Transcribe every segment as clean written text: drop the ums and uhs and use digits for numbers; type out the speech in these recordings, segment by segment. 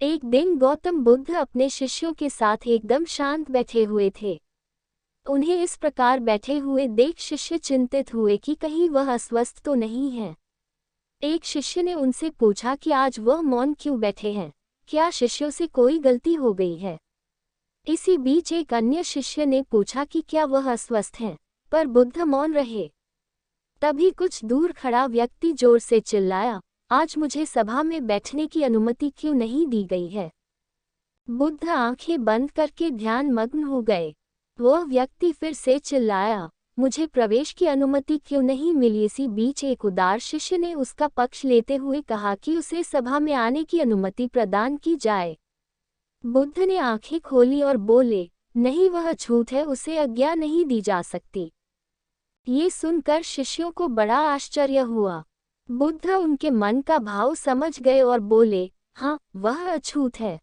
एक दिन गौतम बुद्ध अपने शिष्यों के साथ एकदम शांत बैठे हुए थे। उन्हें इस प्रकार बैठे हुए देख शिष्य चिंतित हुए कि कहीं वह अस्वस्थ तो नहीं है। एक शिष्य ने उनसे पूछा कि आज वह मौन क्यों बैठे हैं, क्या शिष्यों से कोई गलती हो गई है। इसी बीच एक अन्य शिष्य ने पूछा कि क्या वह अस्वस्थ हैं, पर बुद्ध मौन रहे। तभी कुछ दूर खड़ा व्यक्ति जोर से चिल्लाया, आज मुझे सभा में बैठने की अनुमति क्यों नहीं दी गई है। बुद्ध आंखें बंद करके ध्यान मग्न हो गए। वह व्यक्ति फिर से चिल्लाया, मुझे प्रवेश की अनुमति क्यों नहीं मिली। इसी बीच एक उदार शिष्य ने उसका पक्ष लेते हुए कहा कि उसे सभा में आने की अनुमति प्रदान की जाए। बुद्ध ने आंखें खोली और बोले, नहीं, वह झूठ है, उसे आज्ञा नहीं दी जा सकती। ये सुनकर शिष्यों को बड़ा आश्चर्य हुआ। बुद्ध उनके मन का भाव समझ गए और बोले, हाँ, वह अछूत है।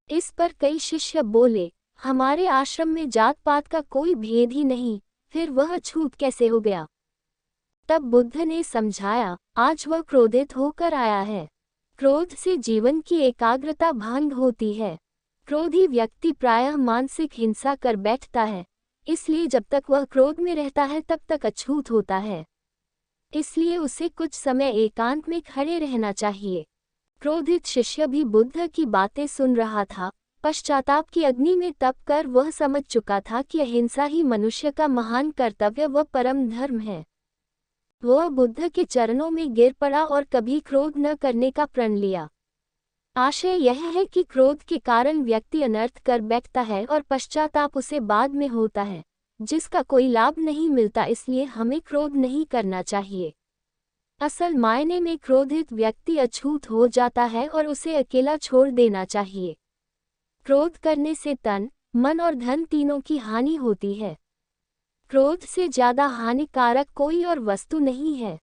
इस पर कई शिष्य बोले, हमारे आश्रम में जात पात का कोई भेद ही नहीं, फिर वह अछूत कैसे हो गया। तब बुद्ध ने समझाया, आज वह क्रोधित होकर आया है। क्रोध से जीवन की एकाग्रता भंग होती है। क्रोधी व्यक्ति प्रायः मानसिक हिंसा कर बैठता है, इसलिए जब तक वह क्रोध में रहता है तब तक अछूत होता है। इसलिए उसे कुछ समय एकांत में खड़े रहना चाहिए। क्रोधित शिष्य भी बुद्ध की बातें सुन रहा था। पश्चाताप की अग्नि में तप कर वह समझ चुका था कि अहिंसा ही मनुष्य का महान कर्तव्य व परम धर्म है। वह बुद्ध के चरणों में गिर पड़ा और कभी क्रोध न करने का प्रण लिया। आशय यह है कि क्रोध के कारण व्यक्ति अनर्थ कर बैठता है और पश्चाताप उसे बाद में होता है, जिसका कोई लाभ नहीं मिलता। इसलिए हमें क्रोध नहीं करना चाहिए। असल मायने में क्रोधित व्यक्ति अछूत हो जाता है और उसे अकेला छोड़ देना चाहिए। क्रोध करने से तन, मन और धन तीनों की हानि होती है। क्रोध से ज्यादा हानिकारक कोई और वस्तु नहीं है।